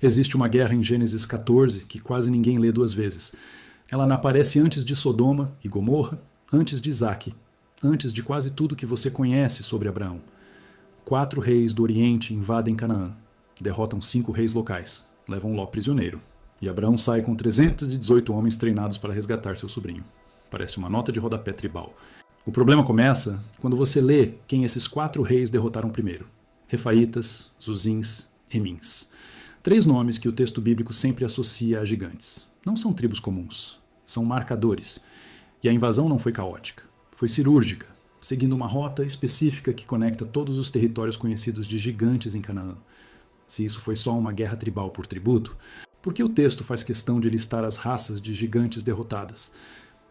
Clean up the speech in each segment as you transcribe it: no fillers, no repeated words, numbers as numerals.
Existe uma guerra em Gênesis 14 que quase ninguém lê duas vezes. Ela aparece antes de Sodoma e Gomorra, antes de Isaque, antes de quase tudo que você conhece sobre Abraão. 4 reis do Oriente invadem Canaã, derrotam 5 reis locais, levam Ló prisioneiro. E Abraão sai com 318 homens treinados para resgatar seu sobrinho. Parece uma nota de rodapé tribal. O problema começa quando você lê quem esses 4 reis derrotaram primeiro. Refaítas, Zuzins, Emins. 3 nomes que o texto bíblico sempre associa a gigantes. Não são tribos comuns, são marcadores. E a invasão não foi caótica, foi cirúrgica, seguindo uma rota específica que conecta todos os territórios conhecidos de gigantes em Canaã. Se isso foi só uma guerra tribal por tributo, por que o texto faz questão de listar as raças de gigantes derrotadas?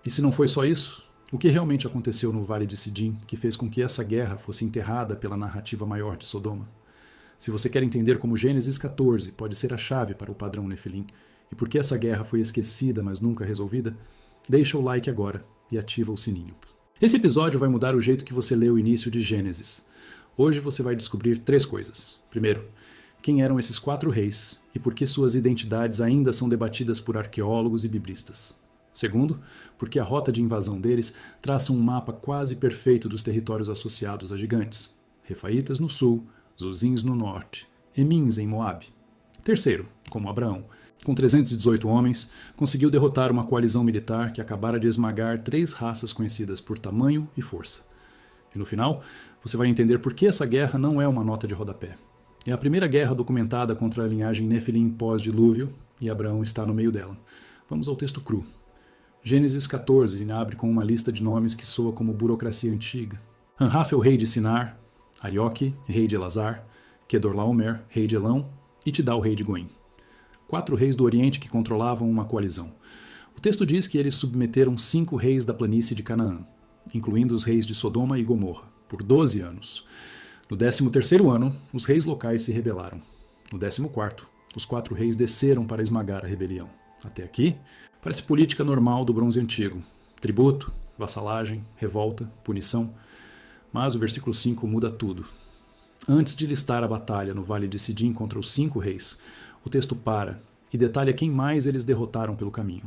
E se não foi só isso, o que realmente aconteceu no Vale de Sidim que fez com que essa guerra fosse enterrada pela narrativa maior de Sodoma? Se você quer entender como Gênesis 14 pode ser a chave para o padrão Nefilim e por que essa guerra foi esquecida, mas nunca resolvida, deixa o like agora e ativa o sininho. Esse episódio vai mudar o jeito que você lê o início de Gênesis. Hoje você vai descobrir 3 coisas. Primeiro, quem eram esses 4 reis e por que suas identidades ainda são debatidas por arqueólogos e biblistas. Segundo, porque a rota de invasão deles traça um mapa quase perfeito dos territórios associados a gigantes. Refaítas no sul, Zuzins no norte, Emins em Moabe. Terceiro, como Abraão, com 318 homens, conseguiu derrotar uma coalizão militar que acabara de esmagar 3 raças conhecidas por tamanho e força. E no final, você vai entender por que essa guerra não é uma nota de rodapé. É a primeira guerra documentada contra a linhagem Nefilim pós-dilúvio e Abraão está no meio dela. Vamos ao texto cru. Gênesis 14 abre com uma lista de nomes que soa como burocracia antiga. Anrafel, rei de Sinar, Arioque, rei de Elazar, Kedorlaomer, rei de Elão, e Tidal, rei de Goim. 4 reis do Oriente que controlavam uma coalizão. O texto diz que eles submeteram 5 reis da planície de Canaã, incluindo os reis de Sodoma e Gomorra, por 12 anos. No 13º ano, os reis locais se rebelaram. No 14º, os 4 reis desceram para esmagar a rebelião. Até aqui, parece política normal do Bronze Antigo. Tributo, vassalagem, revolta, punição. Mas o versículo 5 muda tudo. Antes de listar a batalha no Vale de Sidim contra os 5 reis, o texto para e detalha quem mais eles derrotaram pelo caminho.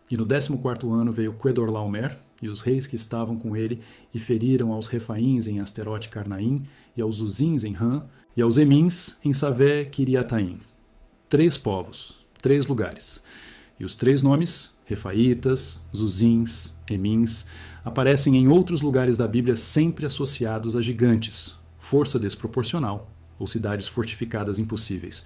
E no 14º ano veio Kedorlaomer e os reis que estavam com ele e feriram aos Refaíns em Asterote Carnaim e aos Zuzins em Ram e aos Emins em Savé Kiriataim. 3 povos, 3 lugares. E os 3 nomes, Refaítas, Zuzins, Emins, aparecem em outros lugares da Bíblia sempre associados a gigantes, força desproporcional ou cidades fortificadas impossíveis.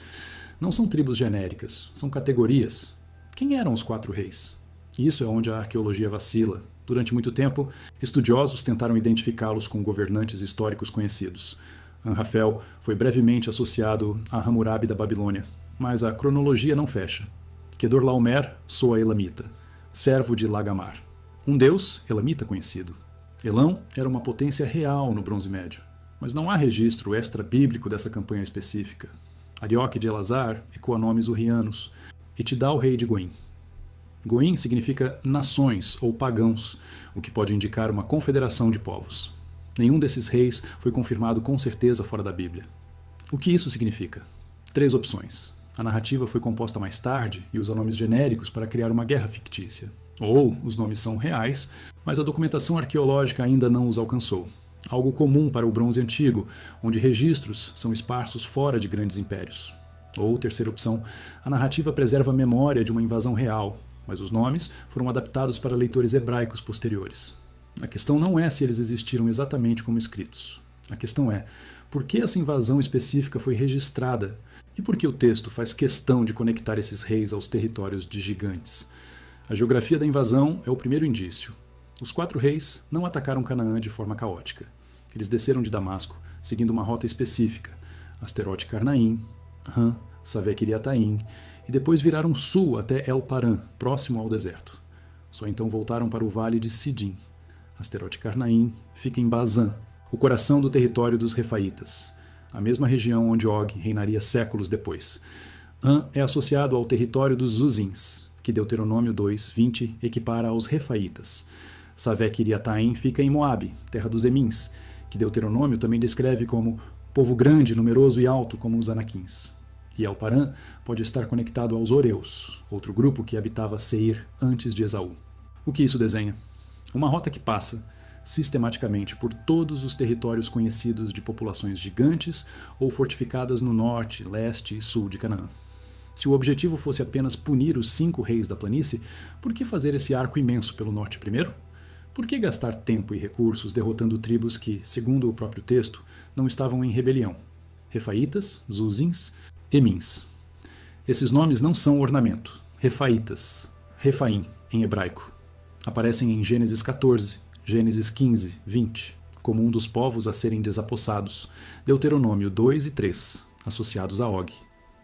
Não são tribos genéricas, são categorias. Quem eram os 4 reis? Isso é onde a arqueologia vacila. Durante muito tempo, estudiosos tentaram identificá-los com governantes históricos conhecidos. Anrafel foi brevemente associado a Hammurabi da Babilônia, mas a cronologia não fecha. Kedorlaomer soa elamita, servo de Lagamar. Um deus elamita conhecido. Elão era uma potência real no Bronze Médio, mas não há registro extra-bíblico dessa campanha específica. Arioque de Elazar ecoa nomes urrianos, e Tidal, rei de Goim. Goim significa nações ou pagãos, o que pode indicar uma confederação de povos. Nenhum desses reis foi confirmado com certeza fora da Bíblia. O que isso significa? 3 opções. A narrativa foi composta mais tarde e usa nomes genéricos para criar uma guerra fictícia. Ou os nomes são reais, mas a documentação arqueológica ainda não os alcançou. Algo comum para o Bronze Antigo, onde registros são esparsos fora de grandes impérios. Ou, terceira opção, a narrativa preserva a memória de uma invasão real, mas os nomes foram adaptados para leitores hebraicos posteriores. A questão não é se eles existiram exatamente como escritos. A questão é, por que essa invasão específica foi registrada? E por que o texto faz questão de conectar esses reis aos territórios de gigantes? A geografia da invasão é o primeiro indício. Os 4 reis não atacaram Canaã de forma caótica. Eles desceram de Damasco, seguindo uma rota específica, Asterote Carnaim, Ram, Savé Kiriataim, e depois viraram sul até El Paran, próximo ao deserto. Só então voltaram para o Vale de Sidim. Asterote Carnaim fica em Bazã, o coração do território dos Refaítas, a mesma região onde Og reinaria séculos depois. An é associado ao território dos Zuzins, que Deuteronômio 2:20 equipara aos Refaítas. Savé Kiriataim fica em Moabe, terra dos Emins, que Deuteronômio também descreve como povo grande, numeroso e alto como os Anaquins. E El-Paran pode estar conectado aos Horeus, outro grupo que habitava Seir antes de Esaú. O que isso desenha? Uma rota que passa, sistematicamente, por todos os territórios conhecidos de populações gigantes ou fortificadas no norte, leste e sul de Canaã. Se o objetivo fosse apenas punir os 5 reis da planície, por que fazer esse arco imenso pelo norte primeiro? Por que gastar tempo e recursos derrotando tribos que, segundo o próprio texto, não estavam em rebelião? Refaítas, Zuzins, Emins. Esses nomes não são ornamento. Refaítas, Refaim, em hebraico. Aparecem em Gênesis 14, Gênesis 15, 20, como um dos povos a serem desapossados, Deuteronômio 2 e 3, associados a Og,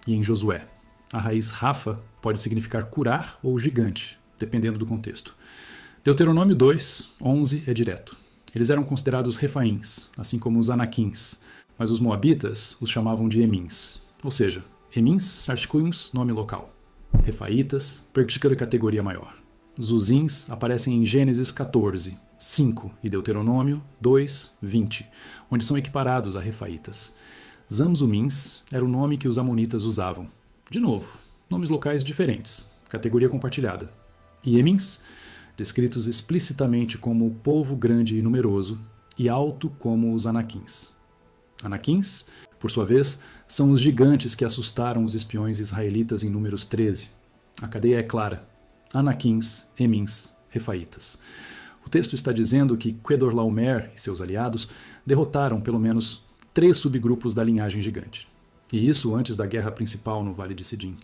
e em Josué. A raiz Rafa pode significar curar ou gigante, dependendo do contexto. Deuteronômio 2, 11 é direto. Eles eram considerados refaíns, assim como os anaquins, mas os moabitas os chamavam de emins. Ou seja, emins, sarshkuns, nome local. Refaítas, particular categoria maior. Zuzins aparecem em Gênesis 14, 5 e Deuteronômio 2, 20, onde são equiparados a refaítas. Zamzumins era o nome que os amonitas usavam. De novo, nomes locais diferentes, categoria compartilhada. E Emins, descritos explicitamente como povo grande e numeroso, e alto como os anaquins. Anaquins, por sua vez, são os gigantes que assustaram os espiões israelitas em Números 13. A cadeia é clara. Anaquins, Emins, refaítas. O texto está dizendo que Quedorlaomer e seus aliados derrotaram pelo menos 3 subgrupos da linhagem gigante. E isso antes da guerra principal no Vale de Sidim.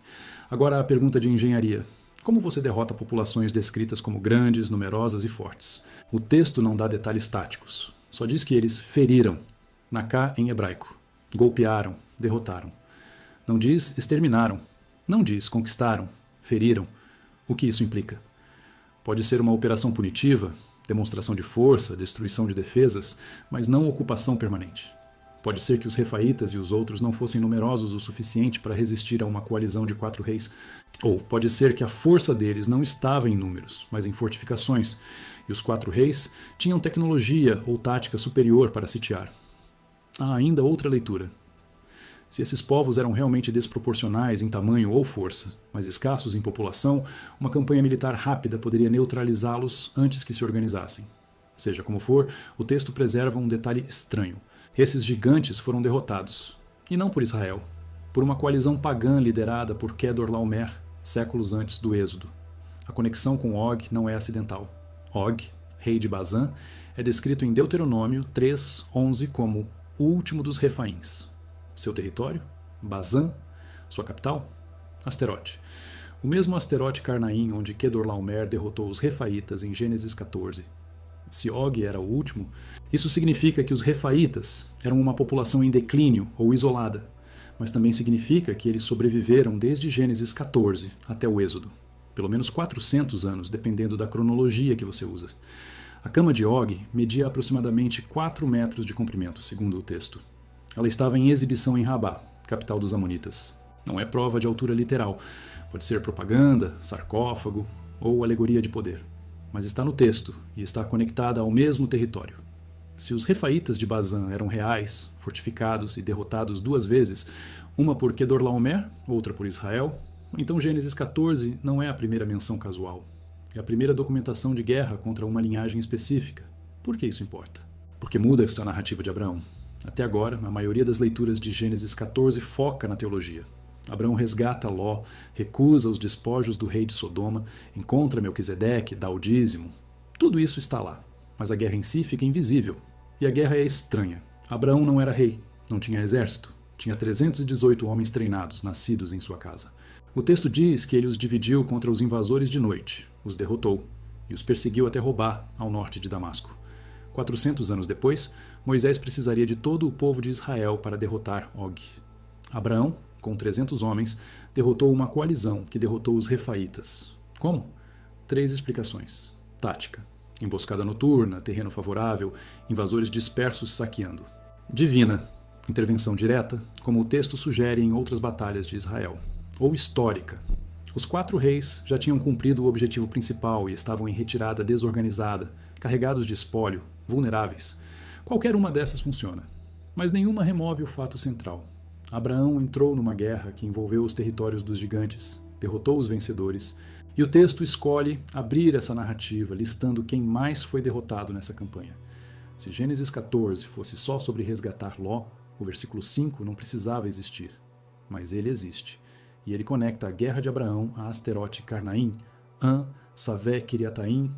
Agora a pergunta de engenharia. Como você derrota populações descritas como grandes, numerosas e fortes? O texto não dá detalhes táticos. Só diz que eles feriram, naká em hebraico. Golpearam, derrotaram. Não diz exterminaram. Não diz conquistaram, feriram. O que isso implica? Pode ser uma operação punitiva, demonstração de força, destruição de defesas, mas não ocupação permanente. Pode ser que os refaítas e os outros não fossem numerosos o suficiente para resistir a uma coalizão de 4 reis. Ou pode ser que a força deles não estava em números, mas em fortificações, e os 4 reis tinham tecnologia ou tática superior para sitiar. Há ainda outra leitura. Se esses povos eram realmente desproporcionais em tamanho ou força, mas escassos em população, uma campanha militar rápida poderia neutralizá-los antes que se organizassem. Seja como for, o texto preserva um detalhe estranho. Esses gigantes foram derrotados, e não por Israel, por uma coalizão pagã liderada por Quedorlaomer, séculos antes do Êxodo. A conexão com Og não é acidental. Og, rei de Bazã, é descrito em Deuteronômio 3, 11 como o último dos refaíns. Seu território? Bazã. Sua capital? Asterote. O mesmo Asterote Carnaim onde Quedorlaomer derrotou os refaítas em Gênesis 14. Se Og era o último, isso significa que os refaítas eram uma população em declínio ou isolada, mas também significa que eles sobreviveram desde Gênesis 14 até o Êxodo. Pelo menos 400 anos, dependendo da cronologia que você usa. A cama de Og media aproximadamente 4 metros de comprimento, segundo o texto. Ela estava em exibição em Rabá, capital dos Amonitas. Não é prova de altura literal. Pode ser propaganda, sarcófago ou alegoria de poder. Mas está no texto e está conectada ao mesmo território. Se os refaítas de Bazã eram reais, fortificados e derrotados 2 vezes, uma por Quedorlaomer, outra por Israel, então Gênesis 14 não é a primeira menção casual. É a primeira documentação de guerra contra uma linhagem específica. Por que isso importa? Porque muda esta narrativa de Abraão. Até agora, a maioria das leituras de Gênesis 14 foca na teologia. Abraão resgata Ló, recusa os despojos do rei de Sodoma, encontra Melquisedeque, dá o dízimo. Tudo isso está lá, mas a guerra em si fica invisível. E a guerra é estranha. Abraão não era rei, não tinha exército, tinha 318 homens treinados, nascidos em sua casa. O texto diz que ele os dividiu contra os invasores de noite, os derrotou e os perseguiu até Robá, ao norte de Damasco. 400 anos depois, Moisés precisaria de todo o povo de Israel para derrotar Og. Abraão, com 300 homens, derrotou uma coalizão que derrotou os refaítas. Como? 3 explicações. Tática. Emboscada noturna, terreno favorável, invasores dispersos saqueando. Divina. Intervenção direta, como o texto sugere em outras batalhas de Israel. Ou histórica. Os 4 reis já tinham cumprido o objetivo principal e estavam em retirada desorganizada, carregados de espólio, vulneráveis. Qualquer uma dessas funciona. Mas nenhuma remove o fato central. Abraão entrou numa guerra que envolveu os territórios dos gigantes, derrotou os vencedores, e o texto escolhe abrir essa narrativa listando quem mais foi derrotado nessa campanha. Se Gênesis 14 fosse só sobre resgatar Ló, o versículo 5 não precisava existir. Mas ele existe, e ele conecta a guerra de Abraão a Asterote Carnaim, An, Savé, Kiriataim,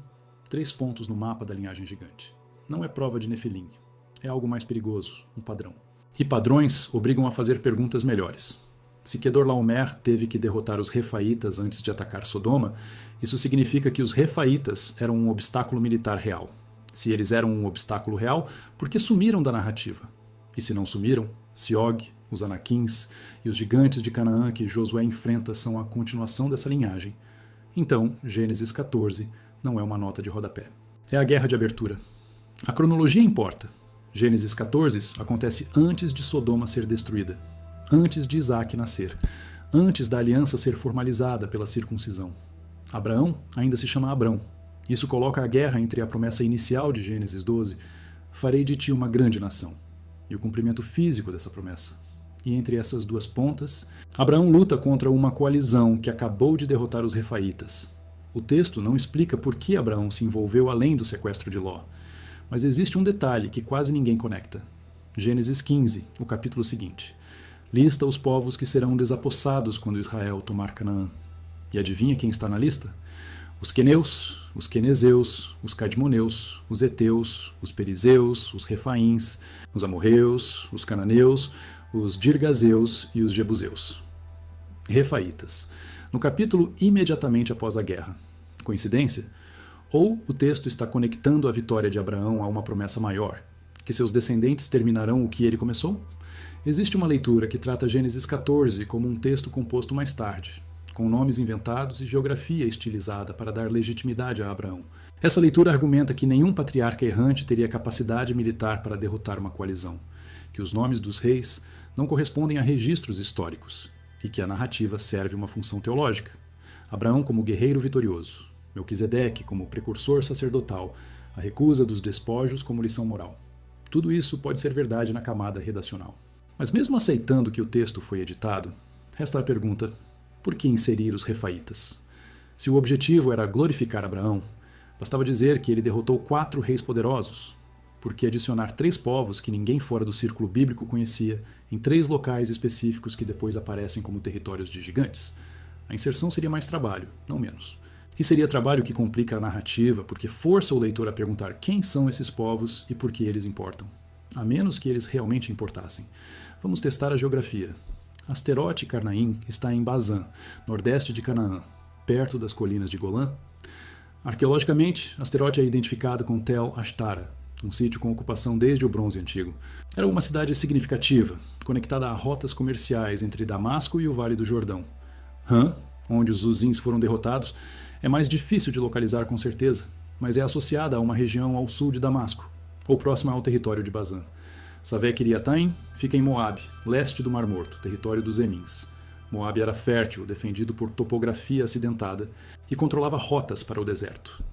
3 pontos no mapa da linhagem gigante. Não é prova de Nefilim, é algo mais perigoso, um padrão. E padrões obrigam a fazer perguntas melhores. Se Kedorlaomer teve que derrotar os Refaítas antes de atacar Sodoma, isso significa que os Refaítas eram um obstáculo militar real. Se eles eram um obstáculo real, por que sumiram da narrativa? E se não sumiram, Siog, os Anaquins e os gigantes de Canaã que Josué enfrenta são a continuação dessa linhagem. Então, Gênesis 14 não é uma nota de rodapé. É a guerra de abertura. A cronologia importa. Gênesis 14 acontece antes de Sodoma ser destruída, antes de Isaac nascer, antes da aliança ser formalizada pela circuncisão. Abraão ainda se chama Abrão. Isso coloca a guerra entre a promessa inicial de Gênesis 12, farei de ti uma grande nação, e o cumprimento físico dessa promessa. E entre essas duas pontas, Abraão luta contra uma coalizão que acabou de derrotar os Refaítas. O texto não explica por que Abraão se envolveu além do sequestro de Ló. Mas existe um detalhe que quase ninguém conecta. Gênesis 15, o capítulo seguinte, lista os povos que serão desapossados quando Israel tomar Canaã. E adivinha quem está na lista? Os queneus, os quenezeus, os cadmoneus, os heteus, os perizeus, os refaíns, os amorreus, os cananeus, os girgazeus e os jebuseus. Refaítas, no capítulo imediatamente após a guerra. Coincidência? Ou o texto está conectando a vitória de Abraão a uma promessa maior, que seus descendentes terminarão o que ele começou? Existe uma leitura que trata Gênesis 14 como um texto composto mais tarde, com nomes inventados e geografia estilizada para dar legitimidade a Abraão. Essa leitura argumenta que nenhum patriarca errante teria capacidade militar para derrotar uma coalizão, que os nomes dos reis não correspondem a registros históricos, e que a narrativa serve uma função teológica. Abraão como guerreiro vitorioso, Melquisedeque como precursor sacerdotal, a recusa dos despojos como lição moral. Tudo isso pode ser verdade na camada redacional. Mas mesmo aceitando que o texto foi editado, resta a pergunta, por que inserir os refaítas? Se o objetivo era glorificar Abraão, bastava dizer que ele derrotou 4 reis poderosos. Por que adicionar 3 povos que ninguém fora do círculo bíblico conhecia em 3 locais específicos que depois aparecem como territórios de gigantes? A inserção seria mais trabalho, não menos. E seria trabalho que complica a narrativa, porque força o leitor a perguntar quem são esses povos e por que eles importam. A menos que eles realmente importassem. Vamos testar a geografia. Asterote Carnaim está em Bazã, nordeste de Canaã, perto das colinas de Golã. Arqueologicamente, Asterote é identificado com Tel Ashtara, um sítio com ocupação desde o Bronze Antigo. Era uma cidade significativa, conectada a rotas comerciais entre Damasco e o Vale do Jordão. Han, onde os Zuzins foram derrotados, é mais difícil de localizar com certeza, mas é associada a uma região ao sul de Damasco, ou próxima ao território de Bazã. Savé Kiriataim fica em Moabe, leste do Mar Morto, território dos Emins. Moabe era fértil, defendido por topografia acidentada, e controlava rotas para o deserto.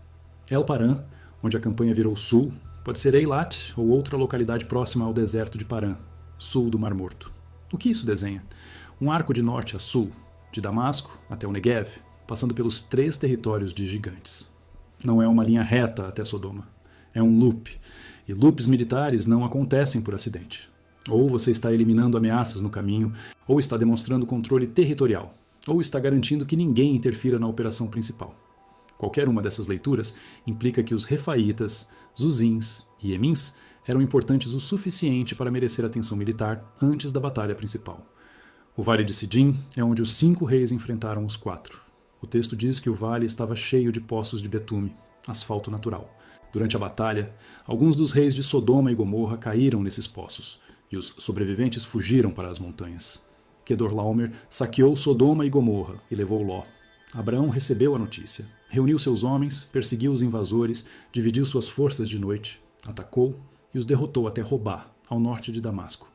El Paran, onde a campanha virou sul, pode ser Eilat ou outra localidade próxima ao deserto de Paran, sul do Mar Morto. O que isso desenha? Um arco de norte a sul, de Damasco até o Negev, passando pelos 3 territórios de gigantes. Não é uma linha reta até Sodoma. É um loop. E loops militares não acontecem por acidente. Ou você está eliminando ameaças no caminho, ou está demonstrando controle territorial, ou está garantindo que ninguém interfira na operação principal. Qualquer uma dessas leituras implica que os refaítas, Zuzins e Emins eram importantes o suficiente para merecer atenção militar antes da batalha principal. O Vale de Sidim é onde os 5 reis enfrentaram os 4. O texto diz que o vale estava cheio de poços de betume, asfalto natural. Durante a batalha, alguns dos reis de Sodoma e Gomorra caíram nesses poços, e os sobreviventes fugiram para as montanhas. Kedorlaomer saqueou Sodoma e Gomorra e levou Ló. Abraão recebeu a notícia, reuniu seus homens, perseguiu os invasores, dividiu suas forças de noite, atacou e os derrotou até Robá, ao norte de Damasco.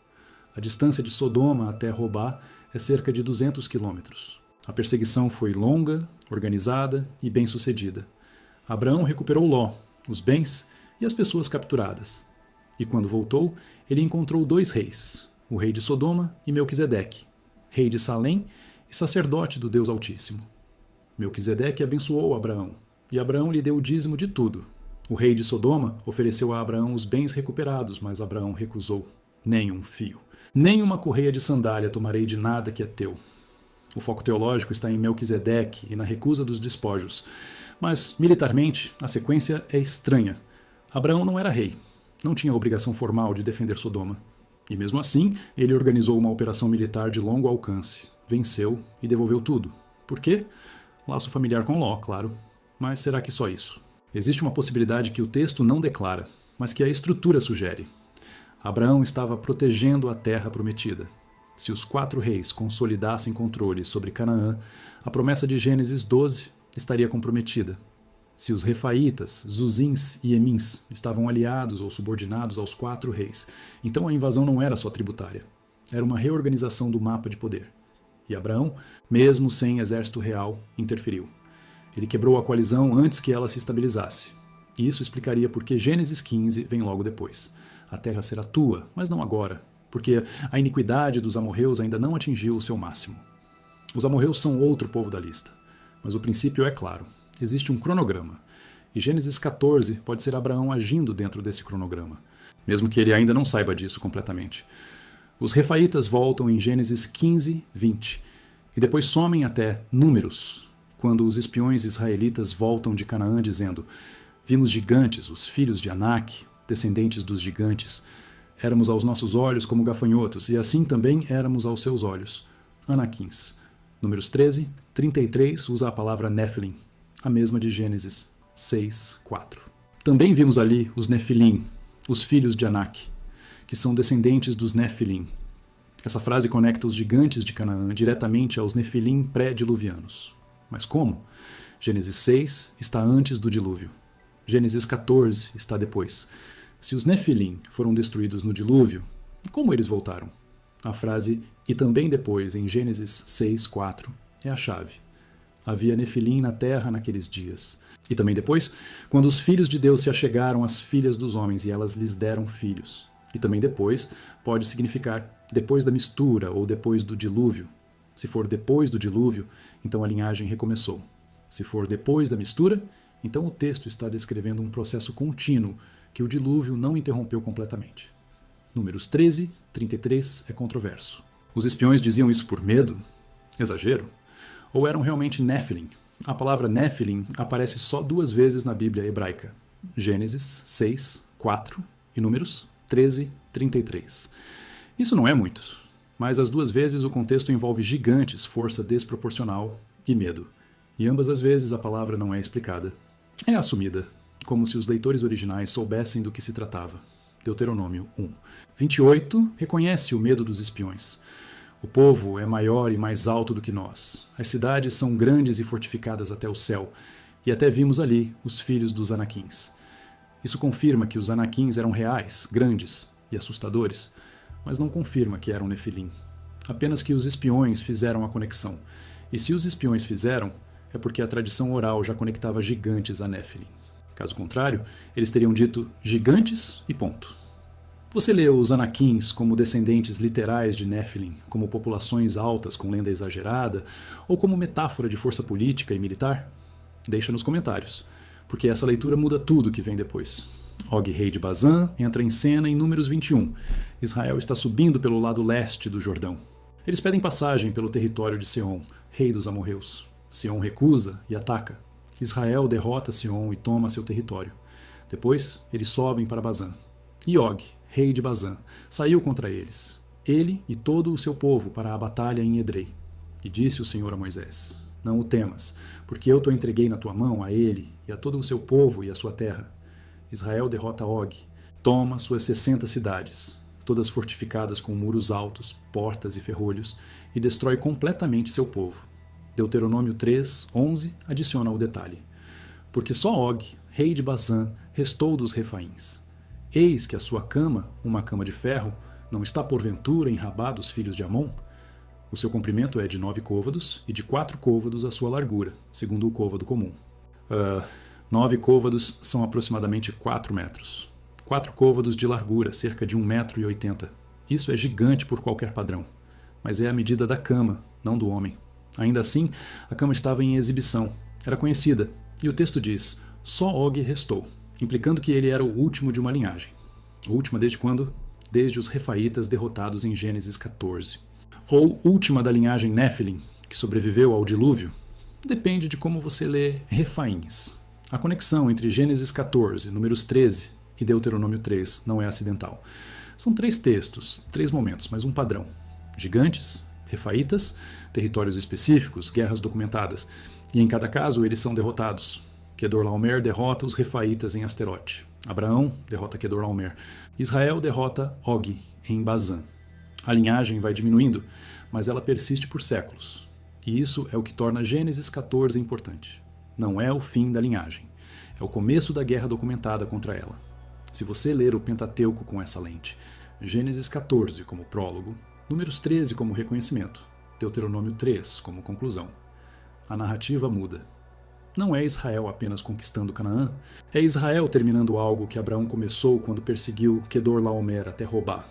A distância de Sodoma até Robá é cerca de 200 quilômetros. A perseguição foi longa, organizada e bem-sucedida. Abraão recuperou Ló, os bens e as pessoas capturadas. E quando voltou, ele encontrou 2 reis, o rei de Sodoma, e Melquisedeque, rei de Salém e sacerdote do Deus Altíssimo. Melquisedeque abençoou Abraão, e Abraão lhe deu o dízimo de tudo. O rei de Sodoma ofereceu a Abraão os bens recuperados, mas Abraão recusou. Nem um fio, nem uma correia de sandália tomarei de nada que é teu. O foco teológico está em Melquisedeque e na recusa dos despojos. Mas, militarmente, a sequência é estranha. Abraão não era rei, não tinha obrigação formal de defender Sodoma. E mesmo assim, ele organizou uma operação militar de longo alcance, venceu e devolveu tudo. Por quê? Laço familiar com Ló, claro. Mas será que só isso? Existe uma possibilidade que o texto não declara, mas que a estrutura sugere. Abraão estava protegendo a terra prometida. Se os 4 reis consolidassem controle sobre Canaã, a promessa de Gênesis 12 estaria comprometida. Se os refaítas, Zuzins e Emins estavam aliados ou subordinados aos 4 reis, então a invasão não era só tributária. Era uma reorganização do mapa de poder. E Abraão, mesmo sem exército real, interferiu. Ele quebrou a coalizão antes que ela se estabilizasse. E isso explicaria por que Gênesis 15 vem logo depois. A terra será tua, mas não agora, porque a iniquidade dos amorreus ainda não atingiu o seu máximo. Os amorreus são outro povo da lista, mas o princípio é claro. Existe um cronograma, e Gênesis 14 pode ser Abraão agindo dentro desse cronograma, mesmo que ele ainda não saiba disso completamente. Os refaítas voltam em Gênesis 15, 20, e depois somem até Números, quando os espiões israelitas voltam de Canaã dizendo: vimos gigantes, os filhos de Anak, descendentes dos gigantes. Éramos aos nossos olhos como gafanhotos, e assim também éramos aos seus olhos. Anaquins. Números 13, 33 usa a palavra Nephilim, a mesma de Gênesis 6, 4. Também vimos ali os Nefilim, os filhos de Anak, que são descendentes dos Nefilim. Essa frase conecta os gigantes de Canaã diretamente aos Nefilim pré-diluvianos. Mas como? Gênesis 6 está antes do dilúvio. Gênesis 14 está depois. Se os Nefilim foram destruídos no dilúvio, como eles voltaram? A frase "e também depois" em Gênesis 6, 4 é a chave. Havia Nefilim na terra naqueles dias. E também depois, quando os filhos de Deus se achegaram às filhas dos homens e elas lhes deram filhos. E também depois pode significar depois da mistura ou depois do dilúvio. Se for depois do dilúvio, então a linhagem recomeçou. Se for depois da mistura, então o texto está descrevendo um processo contínuo que o dilúvio não interrompeu completamente. Números 13, 33 é controverso. Os espiões diziam isso por medo? Exagero? Ou eram realmente Nephilim? A palavra Nephilim aparece só 2 vezes na Bíblia hebraica. Gênesis 6, 4 e Números 13, 33. Isso não é muito, mas as 2 vezes o contexto envolve gigantes, força desproporcional e medo. E ambas as vezes a palavra não é explicada. É assumida, como se os leitores originais soubessem do que se tratava. Deuteronômio 1. 28 reconhece o medo dos espiões. O povo é maior e mais alto do que nós. As cidades são grandes e fortificadas até o céu, e até vimos ali os filhos dos Anaquins. Isso confirma que os Anaquins eram reais, grandes e assustadores, mas não confirma que eram Nefilim. Apenas que os espiões fizeram a conexão. E se os espiões fizeram, é porque a tradição oral já conectava gigantes a Nefilim. Caso contrário, eles teriam dito gigantes e ponto. Você lê os Anaquins como descendentes literais de Nefilim, como populações altas com lenda exagerada, ou como metáfora de força política e militar? Deixa nos comentários, porque essa leitura muda tudo que vem depois. Og, rei de Bazã, entra em cena em Números 21. Israel está subindo pelo lado leste do Jordão. Eles pedem passagem pelo território de Seom, rei dos amorreus. Seom recusa e ataca. Israel derrota Seom e toma seu território. Depois, eles sobem para Bazã. E Og, rei de Bazã, saiu contra eles, ele e todo o seu povo, para a batalha em Edrei. E disse o Senhor a Moisés: não o temas, porque eu te entreguei na tua mão a ele e a todo o seu povo e a sua terra. Israel derrota Og, toma suas 60 cidades, todas fortificadas com muros altos, portas e ferrolhos, e destrói completamente seu povo. Deuteronômio 3, 11 adiciona o detalhe: porque só Og, rei de Bazã, restou dos refaíns. Eis que a sua cama, uma cama de ferro, não está porventura em Rabá dos filhos de Amon? O seu comprimento é de 9 côvados e de 4 côvados a sua largura, segundo o côvado comum. 9 côvados são aproximadamente 4 metros. 4 côvados de largura, cerca de 1,80 m. Isso é gigante por qualquer padrão, mas é a medida da cama, não do homem. Ainda assim, a cama estava em exibição, era conhecida, e o texto diz: só Og restou, implicando que ele era o último de uma linhagem. Última desde quando? Desde os Refaítas derrotados em Gênesis 14. Ou última da linhagem Nephilim, que sobreviveu ao dilúvio? Depende de como você lê Refaíns. A conexão entre Gênesis 14, números 13 e Deuteronômio 3 não é acidental. São 3 textos, 3 momentos, mas um padrão. Gigantes, Refaítas, territórios específicos, guerras documentadas. E em cada caso eles são derrotados. Kedorlaomer derrota os Refaítas em Asterote. Abraão derrota Kedorlaomer. Israel derrota Og em Bazã. A linhagem vai diminuindo, mas ela persiste por séculos. E isso é o que torna Gênesis 14 importante. Não é o fim da linhagem. É o começo da guerra documentada contra ela. Se você ler o Pentateuco com essa lente, Gênesis 14 como prólogo, Números 13 como reconhecimento, Deuteronômio 3 como conclusão, a narrativa muda. Não é Israel apenas conquistando Canaã, é Israel terminando algo que Abraão começou quando perseguiu Kedorlaomer até roubar.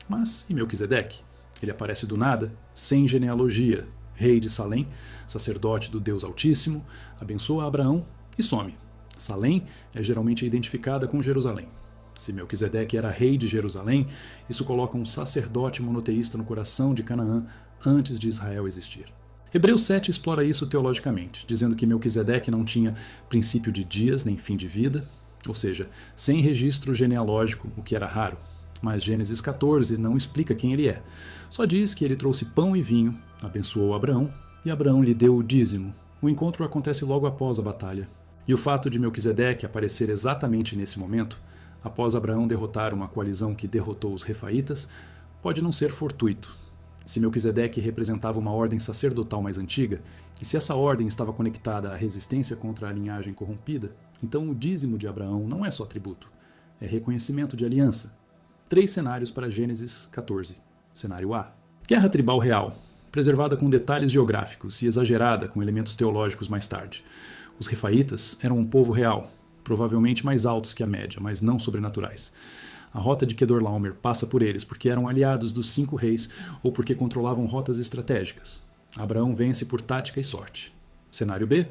Mas e Melquisedeque? Ele aparece do nada, sem genealogia, rei de Salém, sacerdote do Deus Altíssimo, abençoa Abraão e some. Salém é geralmente identificada com Jerusalém. Se Melquisedeque era rei de Jerusalém, isso coloca um sacerdote monoteísta no coração de Canaã antes de Israel existir. Hebreus 7 explora isso teologicamente, dizendo que Melquisedeque não tinha princípio de dias nem fim de vida, ou seja, sem registro genealógico, o que era raro. Mas Gênesis 14 não explica quem ele é. Só diz que ele trouxe pão e vinho, abençoou Abraão, e Abraão lhe deu o dízimo. O encontro acontece logo após a batalha. E o fato de Melquisedeque aparecer exatamente nesse momento, após Abraão derrotar uma coalizão que derrotou os Refaítas, pode não ser fortuito. Se Melquisedeque representava uma ordem sacerdotal mais antiga, e se essa ordem estava conectada à resistência contra a linhagem corrompida, então o dízimo de Abraão não é só tributo, é reconhecimento de aliança. 3 cenários para Gênesis 14. Cenário A. Guerra tribal real, preservada com detalhes geográficos e exagerada com elementos teológicos mais tarde. Os Refaítas eram um povo real, provavelmente mais altos que a média, mas não sobrenaturais. A rota de Kedorlaomer passa por eles porque eram aliados dos 5 reis ou porque controlavam rotas estratégicas. Abraão vence por tática e sorte. Cenário B.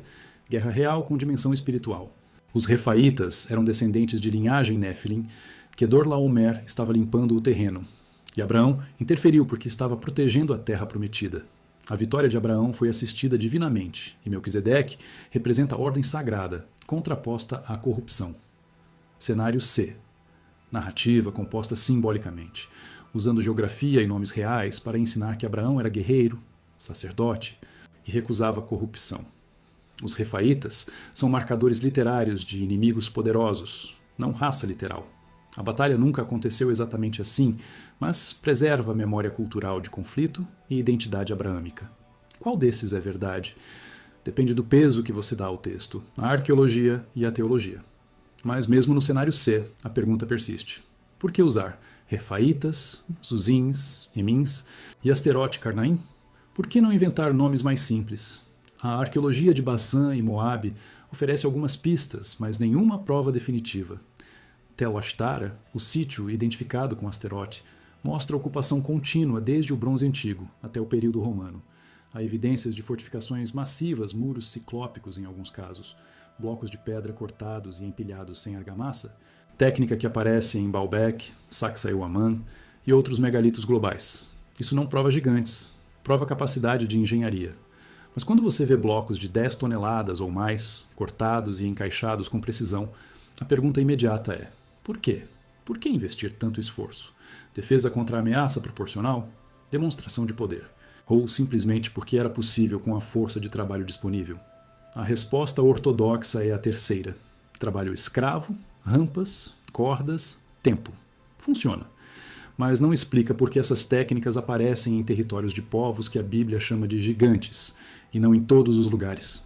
Guerra real com dimensão espiritual. Os Refaítas eram descendentes de linhagem Nephilim. Kedorlaomer estava limpando o terreno. E Abraão interferiu porque estava protegendo a terra prometida. A vitória de Abraão foi assistida divinamente, e Melquisedeque representa a ordem sagrada, contraposta à corrupção. Cenário C. Narrativa composta simbolicamente, usando geografia e nomes reais para ensinar que Abraão era guerreiro, sacerdote e recusava a corrupção. Os Refaítas são marcadores literários de inimigos poderosos, não raça literal. A batalha nunca aconteceu exatamente assim, mas preserva a memória cultural de conflito e identidade abraâmica. Qual desses é verdade? Depende do peso que você dá ao texto, a arqueologia e a teologia. Mas mesmo no cenário C, a pergunta persiste. Por que usar Refaítas, Zuzins, Emins e Asterote Carnaim? Por que não inventar nomes mais simples? A arqueologia de Bassã e Moabe oferece algumas pistas, mas nenhuma prova definitiva. Tel Ashtara, o sítio identificado com Asterote, mostra ocupação contínua desde o Bronze Antigo até o período romano. Há evidências de fortificações massivas, muros ciclópicos em alguns casos, blocos de pedra cortados e empilhados sem argamassa, técnica que aparece em Baalbek, Sacsayhuaman e outros megalitos globais. Isso não prova gigantes, prova capacidade de engenharia. Mas quando você vê blocos de 10 toneladas ou mais, cortados e encaixados com precisão, a pergunta imediata é: por quê? Por que investir tanto esforço? Defesa contra a ameaça proporcional? Demonstração de poder? Ou simplesmente porque era possível com a força de trabalho disponível? A resposta ortodoxa é a terceira. Trabalho escravo, rampas, cordas, tempo. Funciona. Mas não explica por que essas técnicas aparecem em territórios de povos que a Bíblia chama de gigantes, e não em todos os lugares.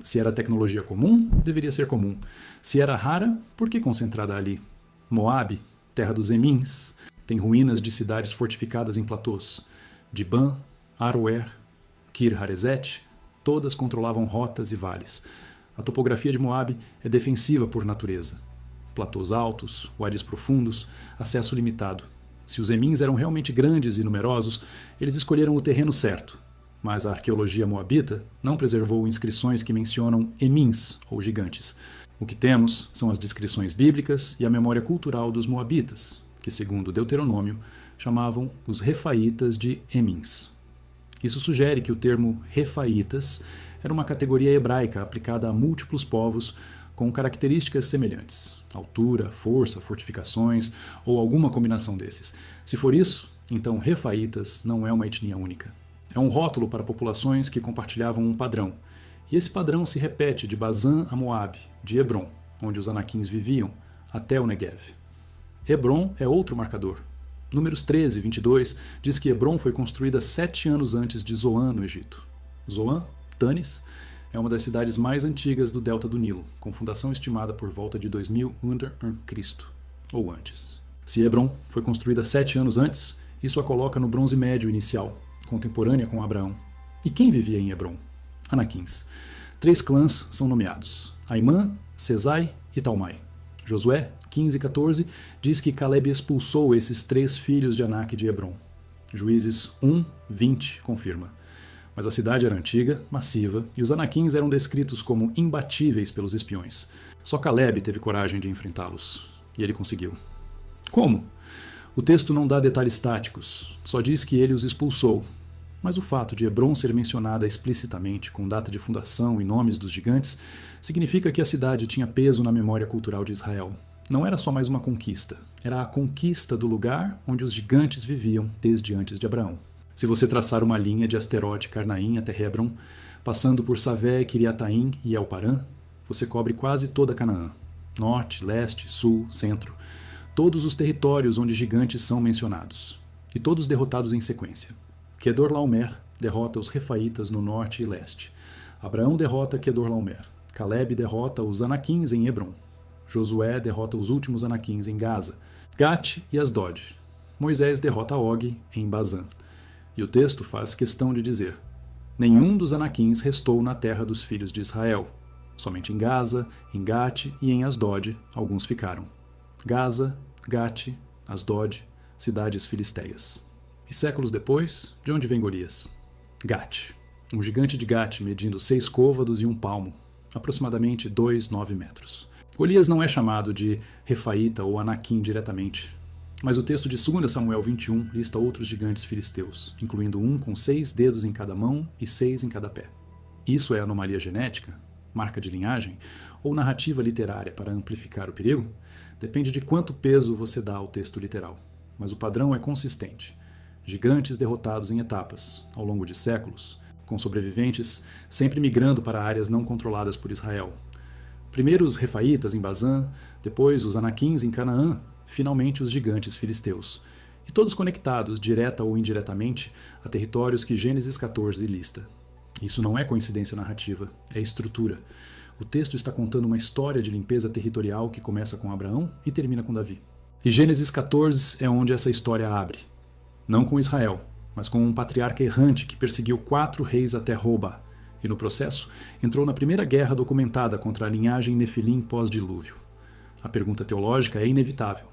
Se era tecnologia comum, deveria ser comum. Se era rara, por que concentrada ali? Moabe, terra dos Emins, tem ruínas de cidades fortificadas em platôs. Dibã, Aroer, Kir-Hareset, todas controlavam rotas e vales. A topografia de Moabe é defensiva por natureza. Platôs altos, wadis profundos, acesso limitado. Se os Emins eram realmente grandes e numerosos, eles escolheram o terreno certo. Mas a arqueologia moabita não preservou inscrições que mencionam Emins, ou gigantes. O que temos são as descrições bíblicas e a memória cultural dos moabitas, que, segundo Deuteronômio, chamavam os refaítas de Emins. Isso sugere que o termo refaítas era uma categoria hebraica aplicada a múltiplos povos com características semelhantes: altura, força, fortificações ou alguma combinação desses. Se for isso, então refaítas não é uma etnia única. É um rótulo para populações que compartilhavam um padrão. E esse padrão se repete de Bazã a Moabe, de Hebron, onde os anaquins viviam, até o Negev. Hebron é outro marcador. Números 13 e 22 diz que Hebron foi construída 7 anos antes de Zoan, no Egito. Zoan, Tanis, é uma das cidades mais antigas do delta do Nilo, com fundação estimada por volta de 2000 a.C., ou antes. Se Hebron foi construída 7 anos antes, isso a coloca no Bronze Médio inicial, contemporânea com Abraão. E quem vivia em Hebron? Anaquins. 3 clãs são nomeados: Aimã, Sesai e Talmai. Josué 15 e 14 diz que Caleb expulsou esses 3 filhos de Anak de Hebron. Juízes 1, 20 confirma. Mas a cidade era antiga, massiva, e os anaquins eram descritos como imbatíveis pelos espiões. Só Caleb teve coragem de enfrentá-los. E ele conseguiu. Como? O texto não dá detalhes táticos, só diz que ele os expulsou. Mas o fato de Hebron ser mencionada explicitamente, com data de fundação e nomes dos gigantes, significa que a cidade tinha peso na memória cultural de Israel. Não era só mais uma conquista, era a conquista do lugar onde os gigantes viviam desde antes de Abraão. Se você traçar uma linha de Asterote, Carnaim até Hebron, passando por Savé, Kiriataim e El-Parã, você cobre quase toda Canaã. Norte, leste, sul, centro. Todos os territórios onde gigantes são mencionados. E todos derrotados em sequência. Quedorlaomer derrota os refaítas no norte e leste. Abraão derrota Quedorlaomer. Caleb derrota os anaquins em Hebron. Josué derrota os últimos anaquins em Gaza. Gat e Asdod. Moisés derrota Og em Bazã. E o texto faz questão de dizer: nenhum dos anaquins restou na terra dos filhos de Israel. Somente em Gaza, em Gat e em Asdod alguns ficaram. Gaza, Gat, Asdod, cidades filisteias. E séculos depois, de onde vem Golias? Gat, um gigante de Gat medindo 6 côvados e 1 palmo, aproximadamente 2,9 metros. Golias não é chamado de refaíta ou anaquim diretamente, mas o texto de 2 Samuel 21 lista outros gigantes filisteus, incluindo um com 6 dedos em cada mão e 6 em cada pé. Isso é anomalia genética, marca de linhagem, ou narrativa literária para amplificar o perigo? Depende de quanto peso você dá ao texto literal, mas o padrão é consistente. Gigantes derrotados em etapas, ao longo de séculos, com sobreviventes sempre migrando para áreas não controladas por Israel. Primeiro os refaítas em Bazã, depois os anaquins em Canaã, finalmente os gigantes filisteus. E todos conectados, direta ou indiretamente, a territórios que Gênesis 14 lista. Isso não é coincidência narrativa, é estrutura. O texto está contando uma história de limpeza territorial que começa com Abraão e termina com Davi. E Gênesis 14 é onde essa história abre. Não com Israel, mas com um patriarca errante que perseguiu 4 reis até Roba, e no processo entrou na primeira guerra documentada contra a linhagem Nefilim pós-dilúvio. A pergunta teológica é inevitável.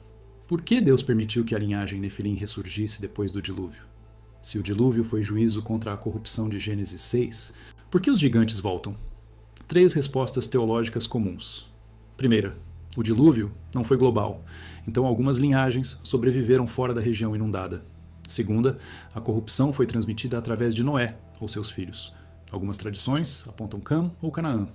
Por que Deus permitiu que a linhagem Nefilim ressurgisse depois do dilúvio? Se o dilúvio foi juízo contra a corrupção de Gênesis 6, por que os gigantes voltam? 3 respostas teológicas comuns. Primeira, o dilúvio não foi global, então algumas linhagens sobreviveram fora da região inundada. Segunda, a corrupção foi transmitida através de Noé ou seus filhos. Algumas tradições apontam Cam ou Canaã.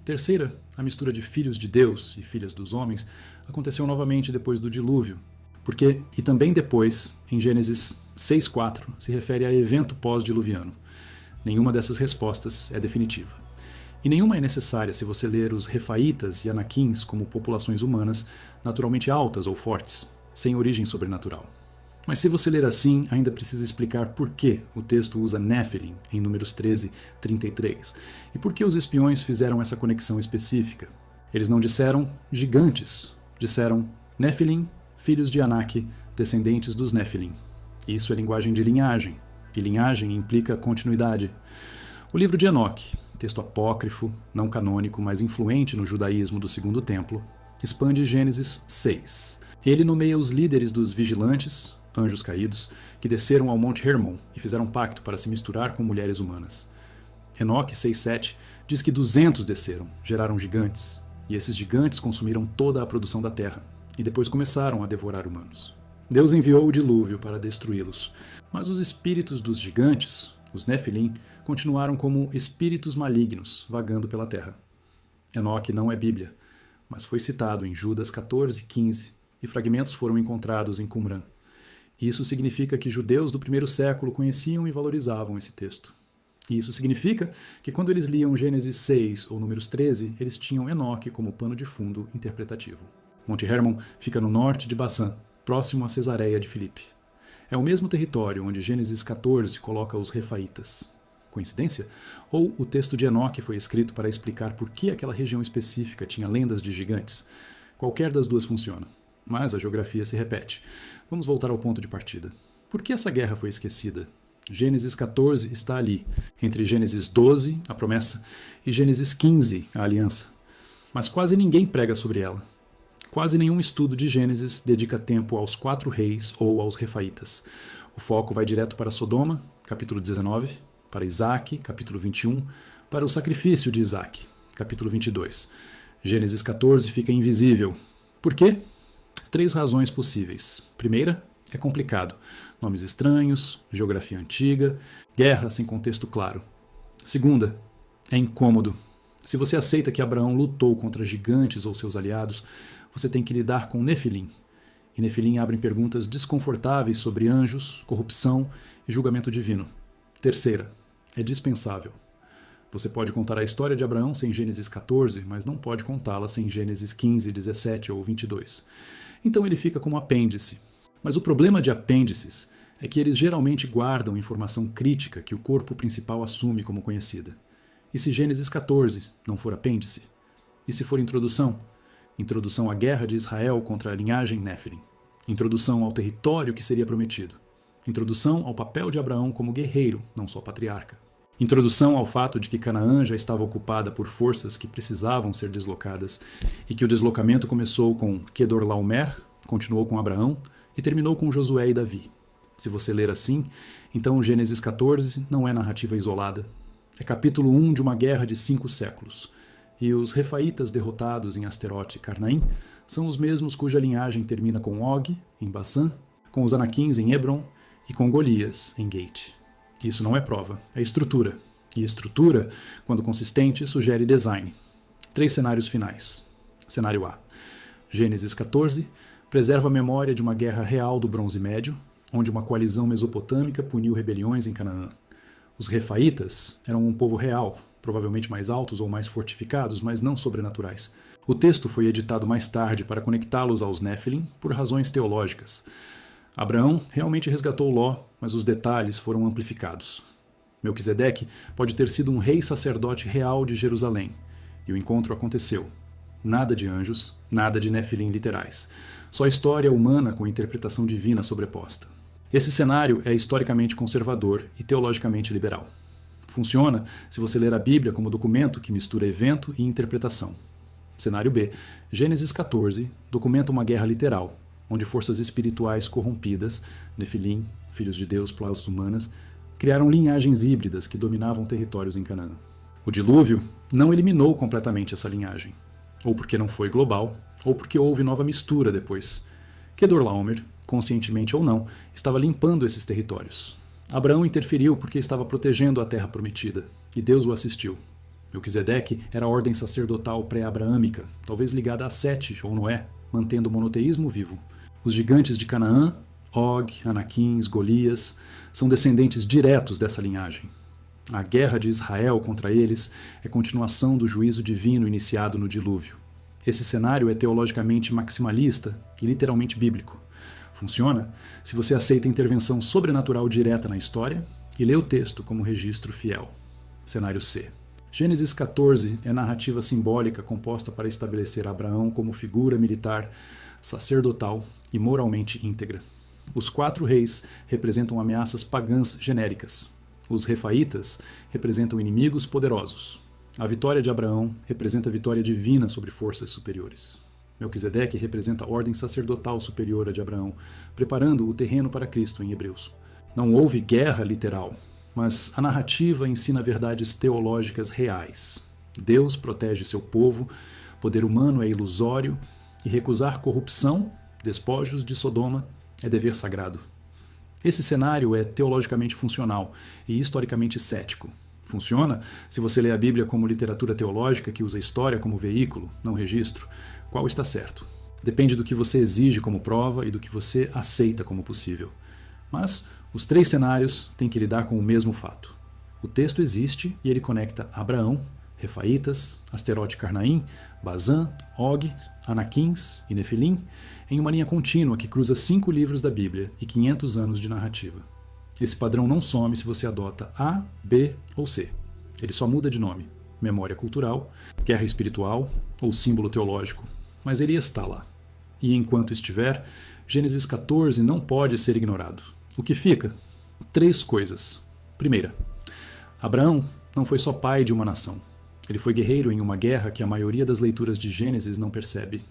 Terceira, a mistura de filhos de Deus e filhas dos homens aconteceu novamente depois do dilúvio, porque, e também depois, em Gênesis 6:4, se refere a evento pós-diluviano. Nenhuma dessas respostas é definitiva. E nenhuma é necessária se você ler os refaítas e anaquins como populações humanas naturalmente altas ou fortes, sem origem sobrenatural. Mas se você ler assim, ainda precisa explicar por que o texto usa Nephilim em Números 13, 33, e por que os espiões fizeram essa conexão específica. Eles não disseram gigantes, disseram Nephilim, filhos de Anak, descendentes dos Nephilim. Isso é linguagem de linhagem, e linhagem implica continuidade. O livro de Enoque, texto apócrifo, não canônico, mas influente no judaísmo do Segundo Templo, expande Gênesis 6. Ele nomeia os líderes dos vigilantes, anjos caídos, que desceram ao Monte Hermon e fizeram pacto para se misturar com mulheres humanas. Enoque 6:7 diz que 200 desceram, geraram gigantes, e esses gigantes consumiram toda a produção da terra, e depois começaram a devorar humanos. Deus enviou o dilúvio para destruí-los, mas os espíritos dos gigantes, os Nefilim, continuaram como espíritos malignos, vagando pela terra. Enoque não é Bíblia, mas foi citado em Judas 14:15, e fragmentos foram encontrados em Qumran. Isso significa que judeus do primeiro século conheciam e valorizavam esse texto. E isso significa que quando eles liam Gênesis 6 ou Números 13, eles tinham Enoque como pano de fundo interpretativo. Monte Hermon fica no norte de Bassã, próximo a Cesareia de Filipe. É o mesmo território onde Gênesis 14 coloca os Refaitas. Coincidência? Ou o texto de Enoque foi escrito para explicar por que aquela região específica tinha lendas de gigantes? Qualquer das duas funciona, mas a geografia se repete. Vamos voltar ao ponto de partida. Por que essa guerra foi esquecida? Gênesis 14 está ali, entre Gênesis 12, a promessa, e Gênesis 15, a aliança. Mas quase ninguém prega sobre ela. Quase nenhum estudo de Gênesis dedica tempo aos 4 reis ou aos Refaitas. O foco vai direto para Sodoma, capítulo 19, para Isaac, capítulo 21, para o sacrifício de Isaac, capítulo 22. Gênesis 14 fica invisível. Por quê? 3 razões possíveis. Primeira, é complicado. Nomes estranhos, geografia antiga, guerra sem contexto claro. Segunda, é incômodo. Se você aceita que Abraão lutou contra gigantes ou seus aliados, você tem que lidar com Nefilim. E Nefilim abrem perguntas desconfortáveis sobre anjos, corrupção e julgamento divino. Terceira, é dispensável. Você pode contar a história de Abraão sem Gênesis 14, mas não pode contá-la sem Gênesis 15, 17 ou 22. Então ele fica como apêndice. Mas o problema de apêndices é que eles geralmente guardam informação crítica que o corpo principal assume como conhecida. E se Gênesis 14 não for apêndice? E se for introdução? Introdução à guerra de Israel contra a linhagem Néfilim. Introdução ao território que seria prometido. Introdução ao papel de Abraão como guerreiro, não só patriarca. Introdução ao fato de que Canaã já estava ocupada por forças que precisavam ser deslocadas e que o deslocamento começou com Quedorlaomer, continuou com Abraão e terminou com Josué e Davi. Se você ler assim, então Gênesis 14 não é narrativa isolada. É capítulo 1 de uma guerra de 5 séculos. E os Refaitas derrotados em Asterote e Carnaim são os mesmos cuja linhagem termina com Og, em Bassã, com os Anaquins em Hebron e com Golias, em Gate. Isso não é prova, é estrutura. E estrutura, quando consistente, sugere design. 3 cenários finais. Cenário A. Gênesis 14 preserva a memória de uma guerra real do Bronze Médio, onde uma coalizão mesopotâmica puniu rebeliões em Canaã. Os Refaitas eram um povo real, provavelmente mais altos ou mais fortificados, mas não sobrenaturais. O texto foi editado mais tarde para conectá-los aos Néfilim por razões teológicas. Abraão realmente resgatou Ló, mas os detalhes foram amplificados. Melquisedeque pode ter sido um rei sacerdote real de Jerusalém, e o encontro aconteceu. Nada de anjos, nada de Nefilim literais. Só história humana com interpretação divina sobreposta. Esse cenário é historicamente conservador e teologicamente liberal. Funciona se você ler a Bíblia como documento que mistura evento e interpretação. Cenário B. Gênesis 14 documenta uma guerra literal, onde forças espirituais corrompidas, Nefilim, filhos de Deus, plaus humanas, criaram linhagens híbridas que dominavam territórios em Canaã. O dilúvio não eliminou completamente essa linhagem, ou porque não foi global, ou porque houve nova mistura depois. Quedorlaomer, conscientemente ou não, estava limpando esses territórios. Abraão interferiu porque estava protegendo a terra prometida, e Deus o assistiu. Melquisedeque era a ordem sacerdotal pré-abraâmica, talvez ligada a Sete ou Noé, mantendo o monoteísmo vivo. Os gigantes de Canaã, Og, Anaquins, Golias, são descendentes diretos dessa linhagem. A guerra de Israel contra eles é continuação do juízo divino iniciado no dilúvio. Esse cenário é teologicamente maximalista e literalmente bíblico. Funciona se você aceita a intervenção sobrenatural direta na história e lê o texto como registro fiel. Cenário C. Gênesis 14 é narrativa simbólica composta para estabelecer Abraão como figura militar, sacerdotal e moralmente íntegra. Os 4 reis representam ameaças pagãs genéricas. Os Refaitas representam inimigos poderosos. A vitória de Abraão representa a vitória divina sobre forças superiores. Melquisedeque representa a ordem sacerdotal superior à de Abraão, preparando o terreno para Cristo em Hebreus. Não houve guerra literal, mas a narrativa ensina verdades teológicas reais. Deus protege seu povo, poder humano é ilusório, e recusar corrupção, despojos de Sodoma, é dever sagrado. Esse cenário é teologicamente funcional e historicamente cético. Funciona se você lê a Bíblia como literatura teológica que usa a história como veículo, não registro. Qual está certo? Depende do que você exige como prova e do que você aceita como possível. Mas os três cenários têm que lidar com o mesmo fato. O texto existe e ele conecta Abraão, Refaítas, Asterote Carnaim, Bazã, Og, Anaquins e Nefilim em uma linha contínua que cruza 5 livros da Bíblia e 500 anos de narrativa. Esse padrão não some se você adota A, B ou C. Ele só muda de nome, memória cultural, guerra espiritual ou símbolo teológico, mas ele está lá. E enquanto estiver, Gênesis 14 não pode ser ignorado. O que fica? 3 coisas. Primeira, Abraão não foi só pai de uma nação. Ele foi guerreiro em uma guerra que a maioria das leituras de Gênesis não percebe.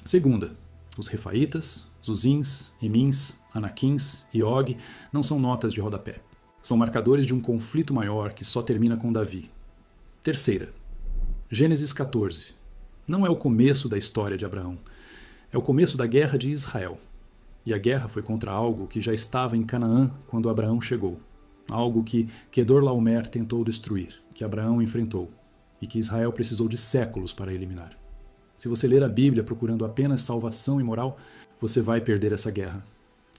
Segunda, os Refaítas, Zuzins, Emins, Anaquins e Og não são notas de rodapé. São marcadores de um conflito maior que só termina com Davi. Terceira, Gênesis 14 não é o começo da história de Abraão. É o começo da guerra de Israel. E a guerra foi contra algo que já estava em Canaã quando Abraão chegou. Algo que Quedorlaomer tentou destruir, que Abraão enfrentou, e que Israel precisou de séculos para eliminar. Se você ler a Bíblia procurando apenas salvação e moral, você vai perder essa guerra.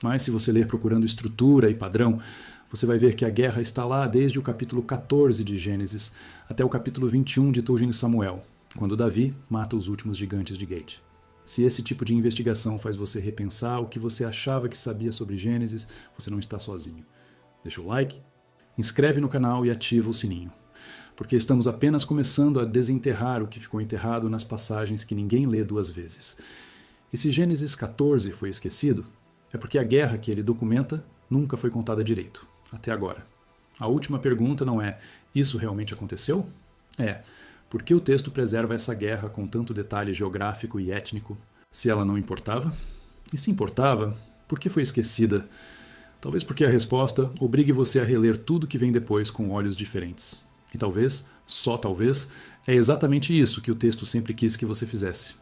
Mas se você ler procurando estrutura e padrão, você vai ver que a guerra está lá desde o capítulo 14 de Gênesis até o capítulo 21 de Tolgien e Samuel, quando Davi mata os últimos gigantes de Gade. Se esse tipo de investigação faz você repensar o que você achava que sabia sobre Gênesis, você não está sozinho. Deixa o like, inscreve no canal e ativa o sininho, porque estamos apenas começando a desenterrar o que ficou enterrado nas passagens que ninguém lê 2 vezes. E se Gênesis 14 foi esquecido, é porque a guerra que ele documenta nunca foi contada direito, até agora. A última pergunta não é: isso realmente aconteceu? É: por que o texto preserva essa guerra com tanto detalhe geográfico e étnico, se ela não importava? E se importava, por que foi esquecida? Talvez porque a resposta obrigue você a reler tudo que vem depois com olhos diferentes. E talvez, só talvez, é exatamente isso que o texto sempre quis que você fizesse.